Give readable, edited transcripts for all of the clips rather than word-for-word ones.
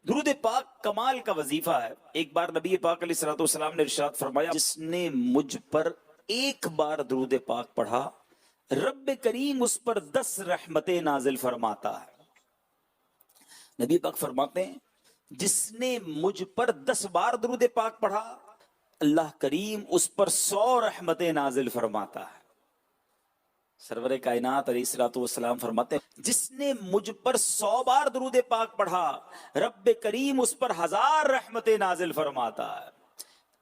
درود پاک کمال کا وظیفہ ہے. ایک بار نبی پاک علیہ الصلوۃ والسلام نے ارشاد فرمایا جس نے مجھ پر ایک بار درود پاک پڑھا رب کریم اس پر 10 رحمتیں نازل فرماتا ہے. نبی پاک فرماتے ہیں جس نے مجھ پر 10 بار درود پاک پڑھا اللہ کریم اس پر 100 رحمتیں نازل فرماتا ہے. سرور کائنات علیہ الصلوۃ والسلام فرماتے ہیں جس نے مجھ پر 100 بار درود پاک پڑھا رب کریم اس پر 1000 رحمتیں نازل فرماتا ہے.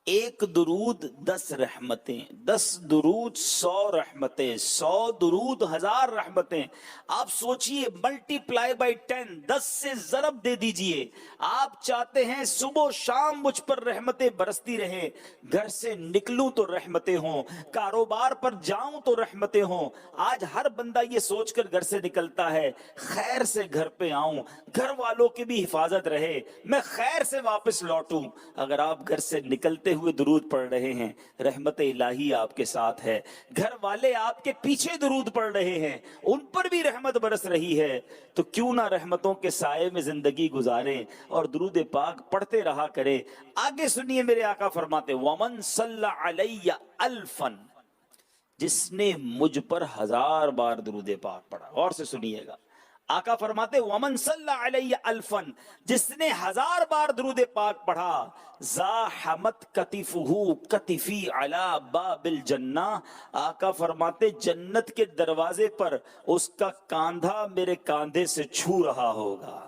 ایک درود 10 رحمتیں، 10 درود 100 رحمتیں، 100 درود 1000 رحمتیں. آپ سوچئے ملٹی پلائی بائی 10، 10 سے ضرب دے دیجئے. آپ چاہتے ہیں صبح و شام مجھ پر رحمتیں برستی رہیں، گھر سے نکلوں تو رحمتیں ہوں، کاروبار پر جاؤں تو رحمتیں ہوں. آج ہر بندہ یہ سوچ کر گھر سے نکلتا ہے خیر سے گھر پہ آؤں، گھر والوں کی بھی حفاظت رہے، میں خیر سے واپس لوٹوں. اگر آپ گھر سے نکلتے ہوئے درود پڑھ رہے ہیں رحمت الہی آپ کے ساتھ ہے، گھر والے آپ کے پیچھے درود پڑھ رہے ہیں ان پر بھی رحمت برس رہی ہے، تو کیوں نہ رحمتوں کے سائے میں زندگی گزاریں اور درود پاک پڑھتے رہا کریں. آگے سنیے میرے آقا فرماتے وَمَن صَلَّ عَلَيَّ أَلْفًا جس نے مجھ پر 1000 بار درود پاک پڑھا. اور سے سنیے گا آقا فرماتے وَمَن صَلَّ عَلَيَّ أَلْفًا جس نے 1000 بار درود پاک پڑھا زاحمت کتفہ کتفی علی باب الجنہ آقا فرماتے جنت کے دروازے پر اس کا کاندھا میرے کاندھے سے چھو رہا ہوگا.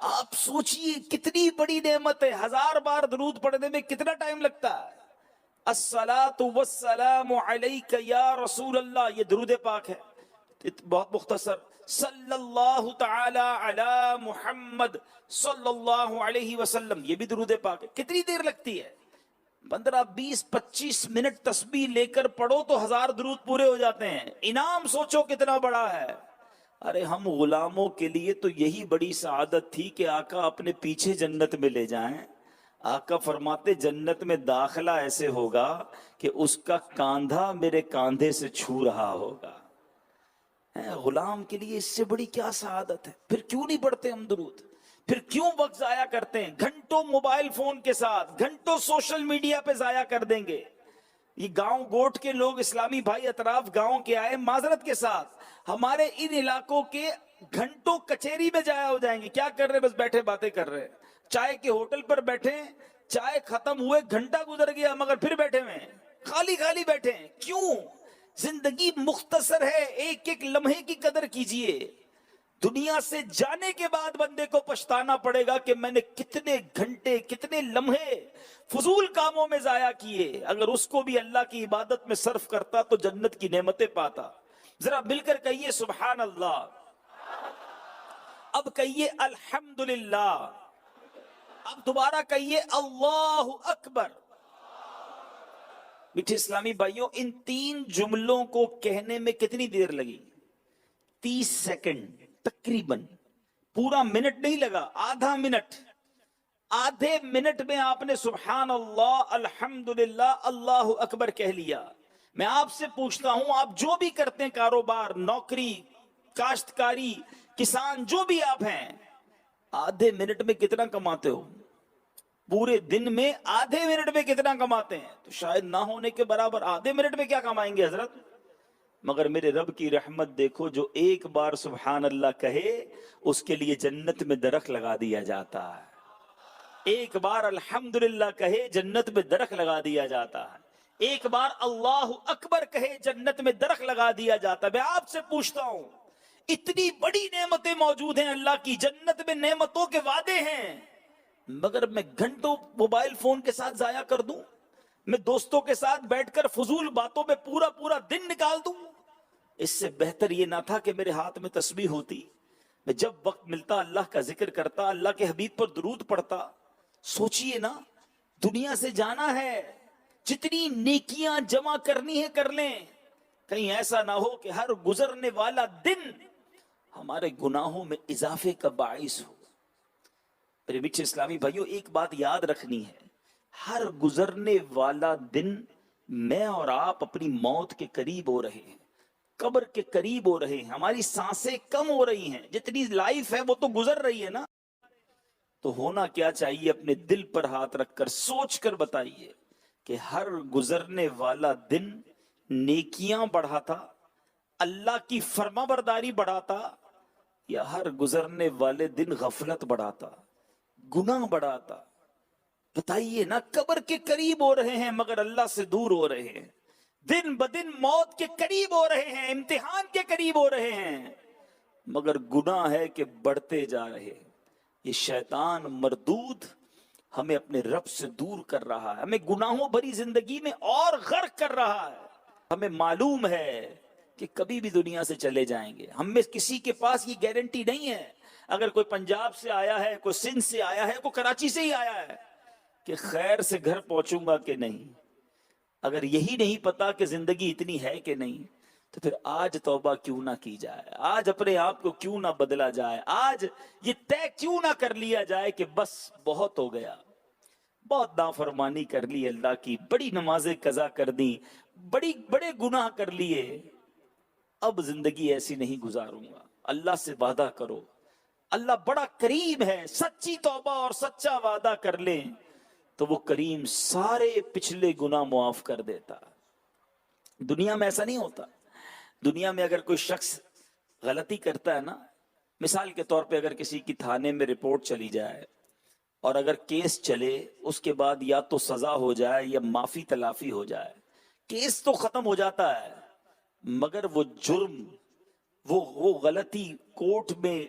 آپ سوچئے کتنی بڑی نعمت ہے. 1000 بار درود پڑھنے میں کتنا ٹائم لگتا ہے؟ الصلاۃ والسلام علیک یا رسول اللہ یہ درود پاک ہے بہت مختصر. صلی اللہ تعالی علی محمد صلی اللہ علیہ وسلم یہ بھی درود پاک ہے. کتنی دیر لگتی ہے؟ 15 20 25 منٹ تسبیح لے کر پڑھو تو 1000 درود پورے ہو جاتے ہیں. انعام سوچو کتنا بڑا ہے. ارے ہم غلاموں کے لیے تو یہی بڑی سعادت تھی کہ آقا اپنے پیچھے جنت میں لے جائیں. آقا فرماتے جنت میں داخلہ ایسے ہوگا کہ اس کا کاندھا میرے کاندھے سے چھو رہا ہوگا. غلام کے لیے اس سے بڑی کیا سعادت ہے. پھر کیوں نہیں پڑھتے ہم درود؟ پھر کیوں وقت ضائع کرتے ہیں؟ گھنٹوں موبائل فون کے ساتھ، گھنٹوں سوشل میڈیا پہ ضائع کر دیں گے. یہ گاؤں گوٹ کے لوگ اسلامی بھائی اطراف گاؤں کے آئے معذرت کے ساتھ ہمارے ان علاقوں کے گھنٹوں کچہری میں ضائع ہو جائیں گے. کیا کر رہے؟ بس بیٹھے باتیں کر رہے ہیں. چائے کے ہوٹل پر بیٹھے، چائے ختم ہوئے گھنٹہ گزر گیا مگر پھر بیٹھے ہوئے ہیں، خالی خالی بیٹھے ہیں. کیوں؟ زندگی مختصر ہے، ایک ایک لمحے کی قدر کیجئے. دنیا سے جانے کے بعد بندے کو پچھتانا پڑے گا کہ میں نے کتنے گھنٹے کتنے لمحے فضول کاموں میں ضائع کیے. اگر اس کو بھی اللہ کی عبادت میں صرف کرتا تو جنت کی نعمتیں پاتا. ذرا مل کر کہیے سبحان اللہ. اب کہیے الحمدللہ. اب دوبارہ کہیے اللہ اکبر. میٹھے اسلامی بھائیوں ان 3 جملوں کو کہنے میں کتنی دیر لگی؟ 30 سیکنڈ تقریباً. پورا منٹ نہیں لگا، آدھا منٹ. آدھے منٹ میں آپ نے سبحان اللہ الحمدللہ اللہ اکبر کہہ لیا. میں آپ سے پوچھتا ہوں آپ جو بھی کرتے ہیں کاروبار، نوکری، کاشتکاری، کسان، جو بھی آپ ہیں آدھے منٹ میں کتنا کماتے ہو؟ پورے دن میں آدھے منٹ میں کتنا کماتے ہیں؟ تو شاید نہ ہونے کے برابر. آدھے منٹ میں کیا کمائیں گے حضرت؟ مگر میرے رب کی رحمت دیکھو جو ایک بار سبحان اللہ کہے اس کے لیے جنت میں درخت لگا دیا جاتا ہے. ایک بار الحمدللہ کہے جنت میں درخت لگا دیا جاتا ہے. ایک بار اللہ اکبر کہے جنت میں درخت لگا دیا جاتا ہے. میں آپ سے پوچھتا ہوں اتنی بڑی نعمتیں موجود ہیں اللہ کی، جنت میں نعمتوں کے وعدے ہیں، مگر میں گھنٹوں موبائل فون کے ساتھ ضائع کر دوں، میں دوستوں کے ساتھ بیٹھ کر فضول باتوں میں پورا پورا دن نکال دوں. اس سے بہتر یہ نہ تھا کہ میرے ہاتھ میں تسبیح ہوتی، میں جب وقت ملتا اللہ کا ذکر کرتا، اللہ کے حبیب پر درود پڑھتا. سوچئے نا دنیا سے جانا ہے، جتنی نیکیاں جمع کرنی ہے کر لیں، کہیں ایسا نہ ہو کہ ہر گزرنے والا دن ہمارے گناہوں میں اضافے کا باعث ہو. میرے میٹھے اسلامی بھائیوں ایک بات یاد رکھنی ہے، ہر گزرنے والا دن میں اور آپ اپنی موت کے قریب ہو رہے ہیں، قبر کے قریب ہو رہے ہیں، ہماری سانسیں کم ہو رہی ہیں. جتنی لائف ہے وہ تو گزر رہی ہے نا. تو ہونا کیا چاہیے؟ اپنے دل پر ہاتھ رکھ کر سوچ کر بتائیے کہ ہر گزرنے والا دن نیکیاں بڑھاتا، اللہ کی فرما برداری بڑھاتا، یا ہر گزرنے والے دن غفلت بڑھاتا، گناہ بڑھاتا؟ بتائیے نا، قبر کے قریب ہو رہے ہیں مگر اللہ سے دور ہو رہے ہیں، دن بدن موت کے قریب ہو رہے ہیں، امتحان کے قریب ہو رہے ہیں، مگر گناہ ہے کہ بڑھتے جا رہے ہیں۔ یہ شیطان مردود ہمیں اپنے رب سے دور کر رہا ہے، ہمیں گناہوں بھری زندگی میں اور غرق کر رہا ہے۔ ہمیں معلوم ہے کہ کبھی بھی دنیا سے چلے جائیں گے، ہم میں کسی کے پاس یہ گارنٹی نہیں ہے۔ اگر کوئی پنجاب سے آیا ہے، کوئی سندھ سے آیا ہے، کوئی کراچی سے ہی آیا ہے، کہ خیر سے گھر پہنچوں گا کہ نہیں۔ اگر یہی نہیں پتا کہ زندگی اتنی ہے کہ نہیں، تو پھر آج توبہ کیوں نہ کی جائے، آج اپنے آپ کو کیوں نہ بدلا جائے، آج یہ طے کیوں نہ کر لیا جائے کہ بس بہت ہو گیا، بہت نافرمانی کر لی اللہ کی، بڑی نمازیں قضا کر دی، بڑے گناہ کر لیے، اب زندگی ایسی نہیں گزاروں گا۔ اللہ سے وعدہ کرو، اللہ بڑا کریم ہے، سچی توبہ اور سچا وعدہ کر لیں تو وہ کریم سارے پچھلے گناہ معاف کر دیتا۔ دنیا میں ایسا نہیں ہوتا۔ دنیا میں اگر کوئی شخص غلطی کرتا ہے نا، مثال کے طور پہ اگر کسی کی تھانے میں رپورٹ چلی جائے اور اگر کیس چلے، اس کے بعد یا تو سزا ہو جائے یا معافی تلافی ہو جائے، کیس تو ختم ہو جاتا ہے، مگر وہ جرم، وہ غلطی کورٹ میں،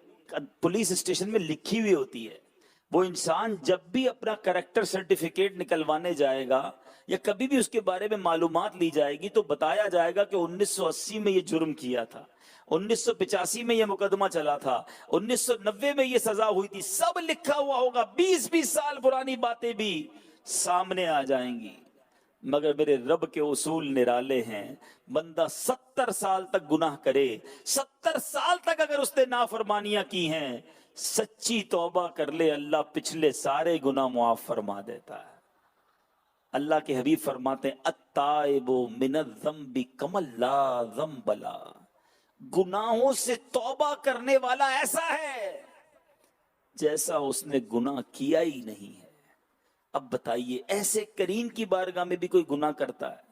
پولیس اسٹیشن میں لکھی ہوئی ہوتی ہے۔ وہ انسان جب بھی اپنا کریکٹر سرٹیفکیٹ نکلوانے جائے گا یا کبھی بھی اس کے بارے میں معلومات لی جائے گی تو بتایا جائے گا کہ 1980 میں یہ جرم کیا تھا، 1985 میں یہ مقدمہ چلا تھا، 1990 میں یہ سزا ہوئی تھی، سب لکھا ہوا ہوگا، 20 سال پرانی باتیں بھی سامنے آ جائیں گی۔ مگر میرے رب کے اصول نرالے ہیں، بندہ 70 سال تک گناہ کرے، 70 سال تک اگر اس نے نافرمانیاں کی ہیں، سچی توبہ کر لے، اللہ پچھلے سارے گناہ معاف فرما دیتا ہے۔ اللہ کے حبیب فرماتے ہیں التائب من الذنب کمن لا ذنب لہ، گناہوں سے توبہ کرنے والا ایسا ہے جیسا اس نے گناہ کیا ہی نہیں ہے۔ اب بتائیے، ایسے کریم کی بارگاہ میں بھی کوئی گناہ کرتا ہے،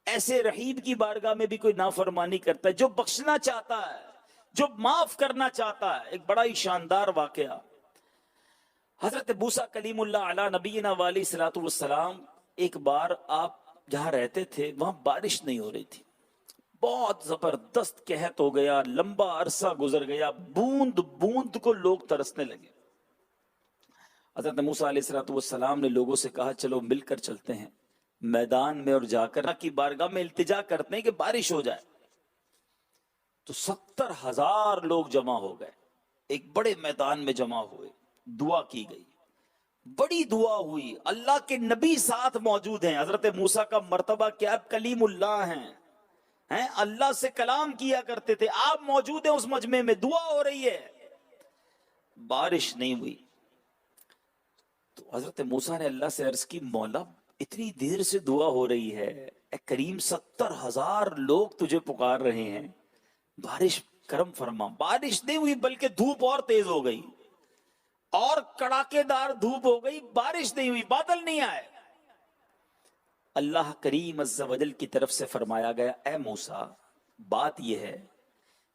ایسے رحیم کی بارگاہ میں بھی کوئی نافرمانی کرتا ہے، جو بخشنا چاہتا ہے، جو معاف کرنا چاہتا ہے۔ ایک بڑا ہی شاندار واقعہ، حضرت موسیٰ کلیم اللہ علی نبینا علیہ الصلوۃ والسلام، ایک بار آپ جہاں رہتے تھے وہاں بارش نہیں ہو رہی تھی، بہت زبردست قحط ہو گیا، لمبا عرصہ گزر گیا، بوند بوند کو لوگ ترسنے لگے۔ حضرت موسیٰ علیہ السلام نے لوگوں سے کہا چلو مل کر چلتے ہیں میدان میں اور جا کر اللہ کی بارگاہ میں التجا کرتے ہیں کہ بارش ہو جائے۔ تو 70,000 لوگ جمع ہو گئے، ایک بڑے میدان میں جمع ہوئے، دعا کی گئی، بڑی دعا ہوئی، اللہ کے نبی ساتھ موجود ہیں۔ حضرت موسیٰ کا مرتبہ کیا، کلیم اللہ ہیں، اللہ سے کلام کیا کرتے تھے، آپ موجود ہیں اس مجمع میں، دعا ہو رہی ہے، بارش نہیں ہوئی۔ تو حضرت موسیٰ نے اللہ سے عرض کی، مولا اتنی دیر سے دعا ہو رہی ہے، اے کریم 70,000 لوگ تجھے پکار رہے ہیں، بارش کرم فرما۔ بارش نہیں ہوئی بلکہ دھوپ اور تیز ہو گئی، اور کڑاکے دار دھوپ ہو گئی، بارش نہیں ہوئی، بادل نہیں آئے۔ اللہ کریم عز و جل کی طرف سے فرمایا گیا، اے موسیٰ بات یہ ہے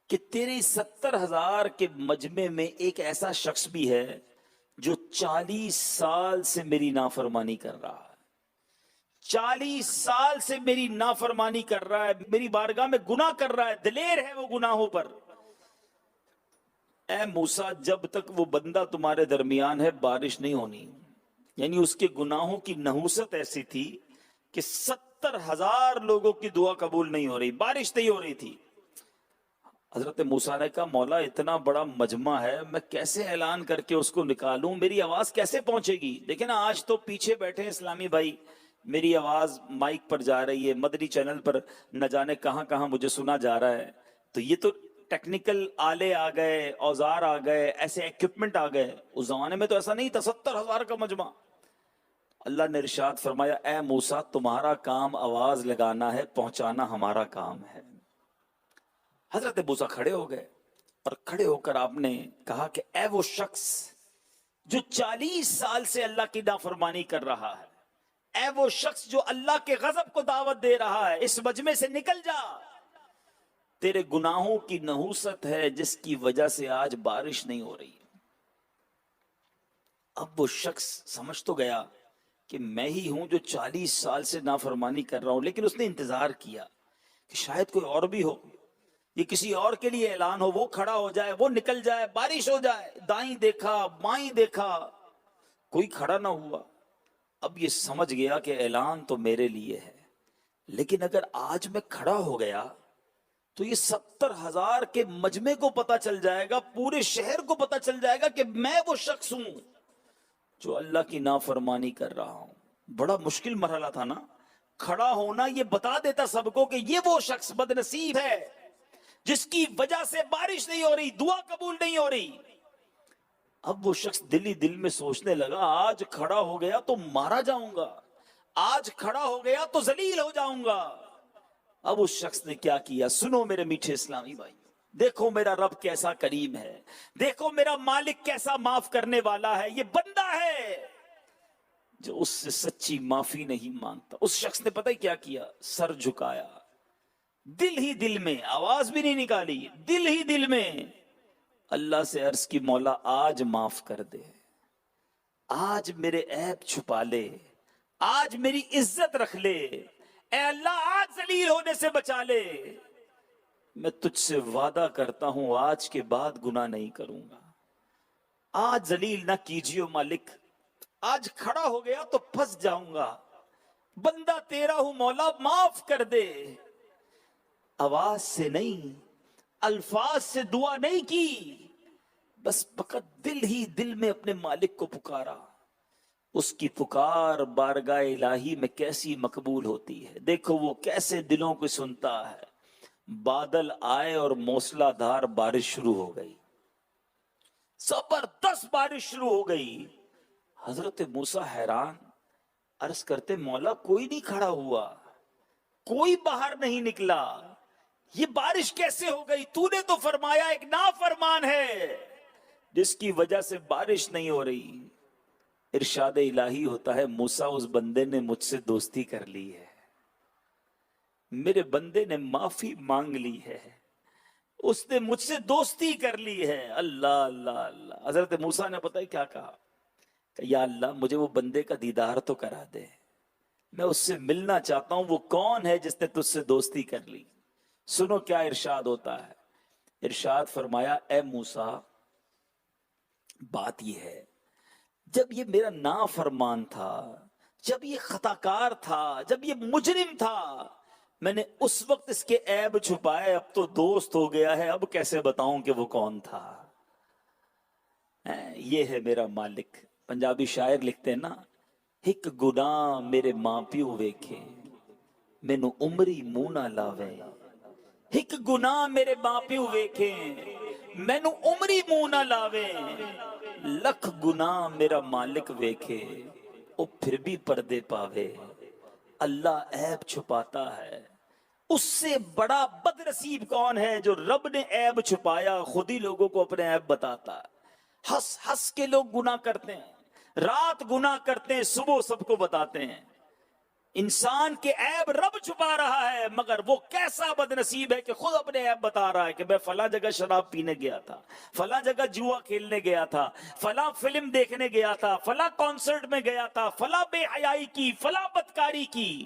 کہ تیرے 70,000 کے مجمع میں ایک ایسا شخص بھی ہے جو 40 سال سے میری نافرمانی کر رہا ہے، 40 سال سے میری نافرمانی کر رہا ہے، میری بارگاہ میں گناہ کر رہا ہے، دلیر ہے وہ گناہوں پر۔ اے موسیٰ جب تک وہ بندہ تمہارے درمیان ہے بارش نہیں ہونی۔ یعنی اس کے گناہوں کی نحوست ایسی تھی کہ 70,000 لوگوں کی دعا قبول نہیں ہو رہی، بارش نہیں ہو رہی تھی۔ حضرت موسیٰ نے کہا مولا اتنا بڑا مجمع ہے، میں کیسے اعلان کر کے اس کو نکالوں، میری آواز کیسے پہنچے گی؟ دیکھیں نا آج تو پیچھے بیٹھے اسلامی بھائی، میری آواز مائک پر جا رہی ہے، مدنی چینل پر نہ جانے کہاں کہاں مجھے سنا جا رہا ہے، تو یہ تو ٹیکنیکل آلے آ گئے، اوزار آ گئے، ایسے ایکوپمنٹ آ گئے۔ اس زمانے میں تو ایسا نہیں تھا، 70,000 کا مجمع۔ اللہ نے ارشاد فرمایا اے موسیٰ تمہارا کام آواز لگانا ہے، پہنچانا ہمارا کام ہے۔ حضرت موسیٰ کھڑے ہو گئے اور کھڑے ہو کر آپ نے کہا کہ اے وہ شخص جو 40 سال سے اللہ کی نافرمانی کر رہا ہے، اے وہ شخص جو اللہ کے غضب کو دعوت دے رہا ہے، اس مجمع سے نکل جا، تیرے گناہوں کی نحوست ہے جس کی وجہ سے آج بارش نہیں ہو رہی۔ اب وہ شخص سمجھ تو گیا کہ میں ہی ہوں جو 40 سال سے نافرمانی کر رہا ہوں، لیکن اس نے انتظار کیا کہ شاید کوئی اور بھی ہو، یہ کسی اور کے لیے اعلان ہو، وہ کھڑا ہو جائے، وہ نکل جائے، بارش ہو جائے۔ دائیں دیکھا، بائیں دیکھا، کوئی کھڑا نہ ہوا۔ اب یہ سمجھ گیا کہ اعلان تو میرے لیے ہے، لیکن اگر آج میں کھڑا ہو گیا تو یہ 70,000 کے مجمع کو پتا چل جائے گا، پورے شہر کو پتا چل جائے گا کہ میں وہ شخص ہوں جو اللہ کی نافرمانی کر رہا ہوں۔ بڑا مشکل مرحلہ تھا نا، کھڑا ہونا یہ بتا دیتا سب کو کہ یہ وہ شخص بد نصیب ہے جس کی وجہ سے بارش نہیں ہو رہی، دعا قبول نہیں ہو رہی۔ اب وہ شخص دل ہی دل میں سوچنے لگا، آج کھڑا ہو گیا تو مارا جاؤں گا، آج کھڑا ہو گیا تو ذلیل ہو جاؤں گا۔ اب اس شخص نے کیا کیا؟ سنو میرے میٹھے اسلامی بھائی، دیکھو میرا رب کیسا کریم ہے، دیکھو میرا مالک کیسا معاف کرنے والا ہے۔ یہ بندہ ہے جو اس سے سچی معافی نہیں مانگتا۔ اس شخص نے پتہ ہی کیا کیا؟ سر جھکایا، دل ہی دل میں، آواز بھی نہیں نکالی، دل ہی دل میں اللہ سے عرض کی، مولا آج معاف کر دے، آج میرے عیب چھپا لے، آج میری عزت رکھ لے، اے اللہ آج ذلیل ہونے سے بچا لے۔ میں تجھ سے وعدہ کرتا ہوں آج کے بعد گناہ نہیں کروں گا، آج ذلیل نہ کیجیے مالک، آج کھڑا ہو گیا تو پھنس جاؤں گا، بندہ تیرا ہوں مولا معاف کر دے۔ آواز سے نہیں، الفاظ سے دعا نہیں کی، بس فقط دل ہی دل میں اپنے مالک کو پکارا۔ اس کی پکار بارگاہ الہی میں کیسی مقبول ہوتی ہے، دیکھو وہ کیسے دلوں کو سنتا ہے۔ بادل آئے اور موسلا دھار بارش شروع ہو گئی، زبردست بارش شروع ہو گئی۔ حضرت موسیٰ حیران، عرض کرتے مولا کوئی نہیں کھڑا ہوا، کوئی باہر نہیں نکلا، یہ بارش کیسے ہو گئی؟ تو نے تو فرمایا ایک نافرمان ہے جس کی وجہ سے بارش نہیں ہو رہی۔ ارشاد الہی ہوتا ہے، موسیٰ اس بندے نے مجھ سے دوستی کر لی ہے، میرے بندے نے معافی مانگ لی ہے، اس نے مجھ سے دوستی کر لی ہے۔ اللہ اللہ اللہ۔ حضرت موسیٰ نے پتہ ہے کیا کہا؟ کہ یا اللہ مجھے وہ بندے کا دیدار تو کرا دے، میں اس سے ملنا چاہتا ہوں، وہ کون ہے جس نے تجھ سے دوستی کر لی؟ سنو کیا ارشاد ہوتا ہے۔ ارشاد فرمایا، اے موسیٰ بات یہ ہے، جب یہ میرا نافرمان تھا، جب یہ خطاکار تھا، جب یہ مجرم تھا، میں نے اس وقت اس کے عیب چھپائے، اب تو دوست ہو گیا ہے، اب کیسے بتاؤں کہ وہ کون تھا؟ یہ ہے میرا مالک۔ پنجابی شاعر لکھتے ہیں نا، ایک گناہ میرے ماں پیو ویکھے مینوں عمری منہ نہ لاوے، ایک گناہ میرے ماں پیو ویکھے مینوں عمری منہ نہ لاوے، لکھ گناہ میرا مالک ویکھے او پھر بھی پردے پاوے۔ اللہ عیب چھپاتا ہے، اس سے بڑا بد نصیب کون ہے جو رب نے عیب چھپایا خود ہی لوگوں کو اپنے عیب بتاتا ہے۔ ہنس ہنس کے لوگ گناہ کرتے ہیں، رات گناہ کرتے ہیں، صبح سب کو بتاتے ہیں۔ انسان کے عیب رب چھپا رہا ہے، مگر وہ کیسا بد نصیب ہے کہ خود اپنے عیب بتا رہا ہے کہ میں فلاں جگہ شراب پینے گیا تھا، فلاں جگہ جوا کھیلنے گیا تھا، فلاں فلم دیکھنے گیا تھا، فلاں کانسرٹ میں گیا تھا، فلاں بے حیائی کی، فلاں بدکاری کی۔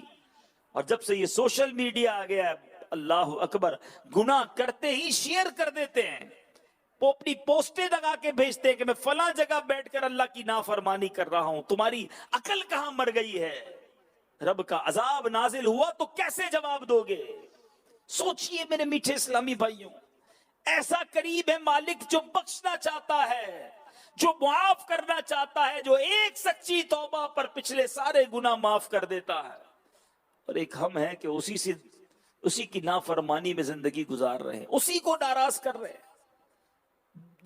اور جب سے یہ سوشل میڈیا آ گیا ہے، اللہ اکبر، گناہ کرتے ہی شیئر کر دیتے ہیں، وہ اپنی پوسٹیں لگا کے بھیجتے ہیں کہ میں فلاں جگہ بیٹھ کر اللہ کی نافرمانی کر رہا ہوں۔ تمہاری عقل کہاں مر گئی ہے؟ رب کا عذاب نازل ہوا تو کیسے جواب دو گے؟ سوچئے میرے میٹھے اسلامی بھائیوں، ایسا قریب ہے مالک جو بخشنا چاہتا ہے، جو معاف کرنا چاہتا ہے، جو ایک سچی توبہ پر پچھلے سارے گناہ معاف کر دیتا ہے۔ اور ایک ہم ہیں کہ اسی کی نافرمانی میں زندگی گزار رہے ہیں، اسی کو ناراض کر رہے ہیں۔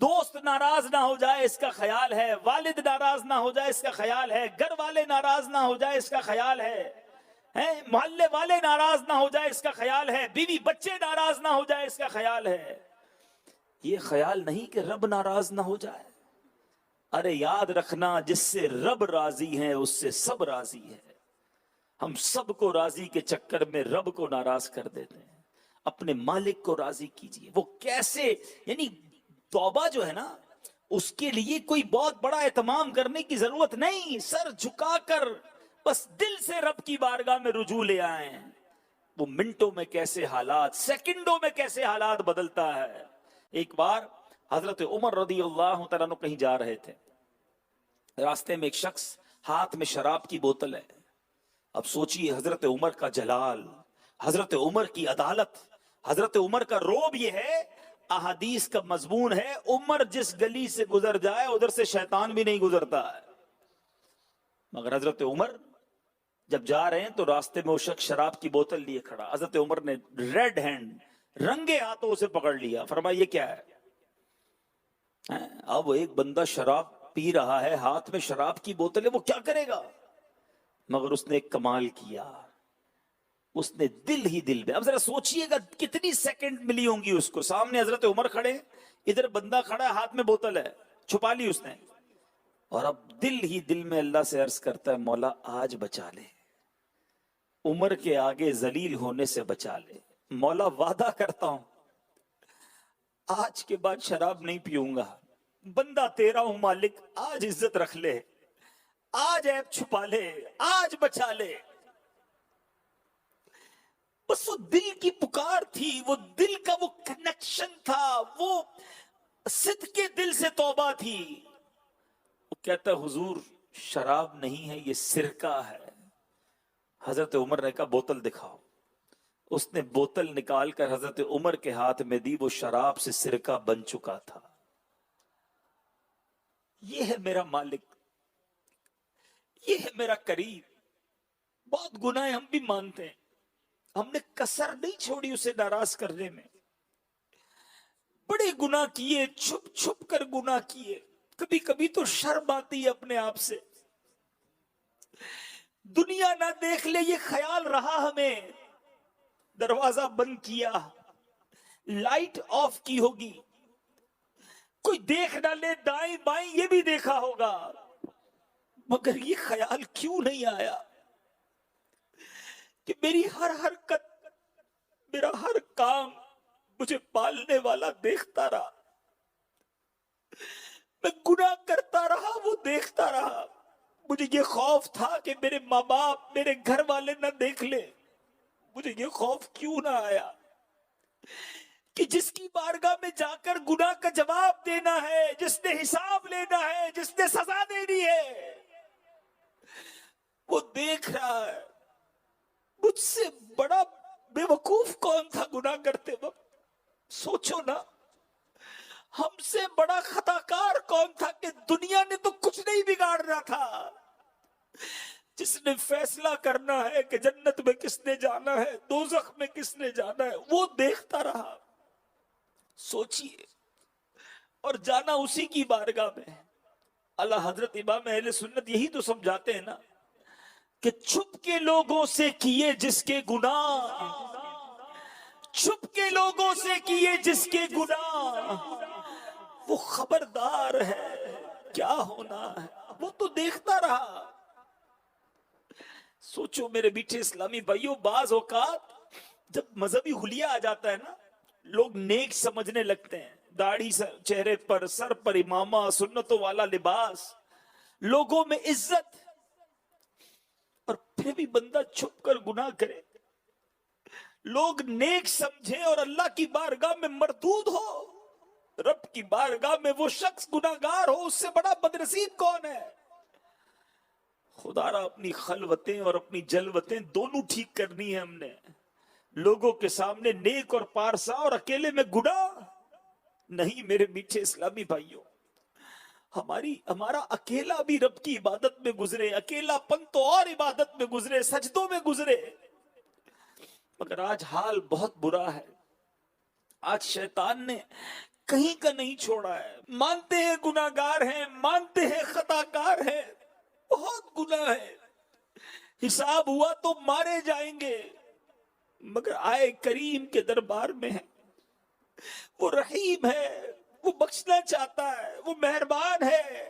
دوست ناراض نہ ہو جائے اس کا خیال ہے، والد ناراض نہ ہو جائے اس کا خیال ہے، گھر والے ناراض نہ ہو جائے اس کا خیال ہے، محلے والے ناراض نہ ہو جائے اس کا خیال ہے، بیوی بچے ناراض نہ ہو جائے اس کا خیال ہے۔ یہ خیال نہیں کہ رب ناراض نہ ہو جائے۔ ارے یاد رکھنا جس سے رب راضی ہے اس سے سب راضی ہے. ہم سب کو راضی کے چکر میں رب کو ناراض کر دیتے ہیں. اپنے مالک کو راضی کیجئے. وہ کیسے؟ یعنی توبہ جو ہے نا اس کے لیے کوئی بہت بڑا اہتمام کرنے کی ضرورت نہیں. سر جھکا کر بس دل سے رب کی بارگاہ میں رجوع لے آئیں. وہ منٹوں میں کیسے حالات، سیکنڈوں میں کیسے حالات بدلتا ہے. ایک بار حضرت عمر رضی اللہ تعالیٰ عنہ کہیں جا رہے تھے. راستے میں ایک شخص ہاتھ میں شراب کی بوتل ہے. اب سوچئے حضرت عمر کا جلال، حضرت عمر کی عدالت، حضرت عمر کا روب. یہ ہے احادیث کا مضمون ہے عمر جس گلی سے گزر جائے ادھر سے شیطان بھی نہیں گزرتا ہے. مگر حضرت عمر جب جا رہے ہیں تو راستے میں وہ شخص شراب کی بوتل لیے کھڑا. حضرت عمر نے ریڈ ہینڈ رنگے ہاتھوں اسے پکڑ لیا. فرمایا یہ کیا ہے؟ اب ایک بندہ شراب پی رہا ہے، ہاتھ میں شراب کی بوتل ہے، وہ کیا کرے گا؟ مگر اس نے ایک کمال کیا. اس نے دل ہی دل میں، اب ذرا سوچئے گا کتنی سیکنڈ ملی ہوں گی اس کو. سامنے حضرت عمر کھڑے، ادھر بندہ کھڑا ہے، ہاتھ میں بوتل ہے، چھپا لی اس نے. اور اب دل ہی دل میں اللہ سے عرض کرتا ہے مولا آج بچا لے، عمر کے آگے ذلیل ہونے سے بچا لے. مولا وعدہ کرتا ہوں آج کے بعد شراب نہیں پیوں گا. بندہ تیرا ہوں مالک، آج عزت رکھ لے، آج عیب چھپا لے، آج بچا لے. بس وہ دل کی پکار تھی، وہ دل کا وہ کنیکشن تھا، وہ صدق کے دل سے توبہ تھی. وہ کہتا حضور شراب نہیں ہے یہ سرکہ ہے. حضرت عمر نے کہا بوتل دکھاؤ. اس نے بوتل نکال کر حضرت عمر کے ہاتھ میں دی. وہ شراب سے سرکہ بن چکا تھا. یہ ہے میرا مالک، یہ ہے میرا کریم. بہت گناہ ہم بھی مانتے ہیں، ہم نے کسر نہیں چھوڑی اسے ناراض کرنے میں. بڑے گناہ کیے، چھپ چھپ کر گناہ کیے. کبھی کبھی تو شرم آتی ہے اپنے آپ سے. دنیا نہ دیکھ لے یہ خیال رہا ہمیں. دروازہ بند کیا، لائٹ آف کی ہوگی، کوئی دیکھ نہ لے دائیں بائیں یہ بھی دیکھا ہوگا، مگر یہ خیال کیوں نہیں آیا کہ میری ہر حرکت، میرا ہر کام مجھے پالنے والا دیکھتا رہا. میں گناہ کرتا رہا وہ دیکھتا رہا. مجھے یہ خوف تھا کہ میرے ماں باپ میرے گھر والے نہ دیکھ لے. مجھے یہ خوف کیوں نہ آیا کہ جس کی بارگاہ میں جا کر گناہ کا جواب دینا ہے، جس نے حساب لینا ہے، جس نے سزا دینی ہے، وہ دیکھ رہا ہے. مجھ سے بڑا بے وقوف کون تھا گناہ کرتے وقت؟ سوچو نا، ہم سے بڑا خطا کار کون تھا کہ دنیا نے تو کچھ نہیں بگاڑنا تھا. جس نے فیصلہ کرنا ہے کہ جنت میں کس نے جانا ہے، دوزخ میں کس نے جانا ہے، وہ دیکھتا رہا. سوچئے، اور جانا اسی کی بارگاہ میں. اللہ حضرت امام اہل سنت یہی تو سمجھاتے ہیں نا کہ چھپ کے لوگوں سے کیے جس کے گناہ، چھپ کے لوگوں سے کیے جس کے گناہ، وہ خبردار ہے کیا ہونا ہے. وہ تو دیکھتا رہا. سوچو میرے میٹھے اسلامی بھائیوں، بعض اوقات جب مذہبی حلیہ آ جاتا ہے نا لوگ نیک سمجھنے لگتے ہیں. داڑھی چہرے پر، سر پر امامہ، سنتوں والا لباس، لوگوں میں عزت، اور پھر بھی بندہ چھپ کر گناہ کرے. لوگ نیک سمجھیں اور اللہ کی بارگاہ میں مردود ہو. رب کی بارگاہ میں وہ شخص گناہگار ہو، اس سے بڑا بدنصیب کون ہے؟ خدا را اپنی خلوتیں اور اپنی جلوتیں دونوں ٹھیک کرنی ہے ہم نے. لوگوں کے سامنے نیک اور پارسا اور اکیلے میں گناہ نہیں. میرے میٹھے اسلامی بھائیوں، ہمارا اکیلا بھی رب کی عبادت میں گزرے، اکیلا پن تو اور عبادت میں گزرے، سجدوں میں گزرے. مگر آج حال بہت برا ہے. آج شیطان نے کہیں کا نہیں چھوڑا ہے. مانتے ہیں گناہگار ہیں، مانتے ہیں خطا کار ہیں، بہت گناہ ہے، حساب ہوا تو مارے جائیں گے، مگر آئے کریم کے دربار میں ہے. وہ رحیم ہے، وہ بخشنا چاہتا ہے، وہ مہربان ہے.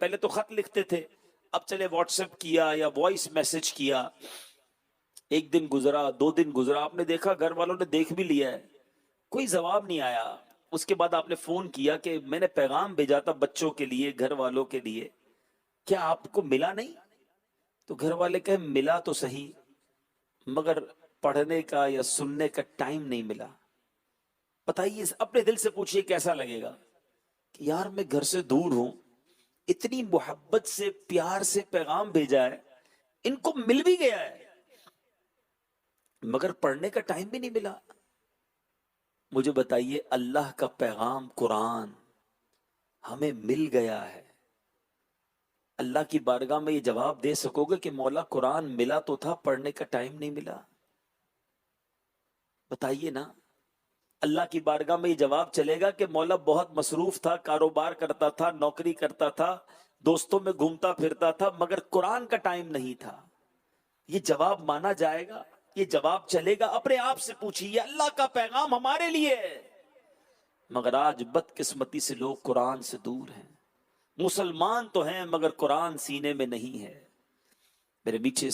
پہلے تو خط لکھتے تھے، اب چلے واٹس ایپ کیا یا وائس میسج کیا، ایک دن گزرا، 2 دن گزرا، آپ نے دیکھا گھر والوں نے دیکھ بھی لیا ہے، کوئی جواب نہیں آیا، اس کے بعد آپ نے فون کیا کہ میں نے پیغام بھیجا تھا بچوں کے لیے، گھر والوں کے لیے، کیا آپ کو ملا نہیں؟ تو گھر والے کہے ملا تو صحیح مگر پڑھنے کا یا سننے کا ٹائم نہیں ملا۔ بتائیے اپنے دل سے پوچھئے کیسا لگے گا کہ یار میں گھر سے دور ہوں، اتنی محبت سے پیار سے پیغام بھیجا ہے، ان کو مل بھی گیا ہے مگر پڑھنے کا ٹائم بھی نہیں ملا۔ مجھے بتائیے اللہ کا پیغام قرآن ہمیں مل گیا ہے، اللہ کی بارگاہ میں یہ جواب دے سکو گے کہ مولا قرآن ملا تو تھا، پڑھنے کا ٹائم نہیں ملا؟ بتائیے نا، اللہ کی بارگاہ میں یہ جواب چلے گا کہ مولا بہت مصروف تھا، کاروبار کرتا تھا، نوکری کرتا تھا، دوستوں میں گھومتا پھرتا تھا، مگر قرآن کا ٹائم نہیں تھا؟ یہ جواب مانا جائے گا؟ یہ جواب چلے گا؟ اپنے آپ سے پوچھیے، اللہ کا پیغام ہمارے لیے ہے مگر آج بدقسمتی سے لوگ قرآن سے دور ہیں، مسلمان تو ہیں مگر قرآن سینے میں نہیں ہے۔ میرے پیچھے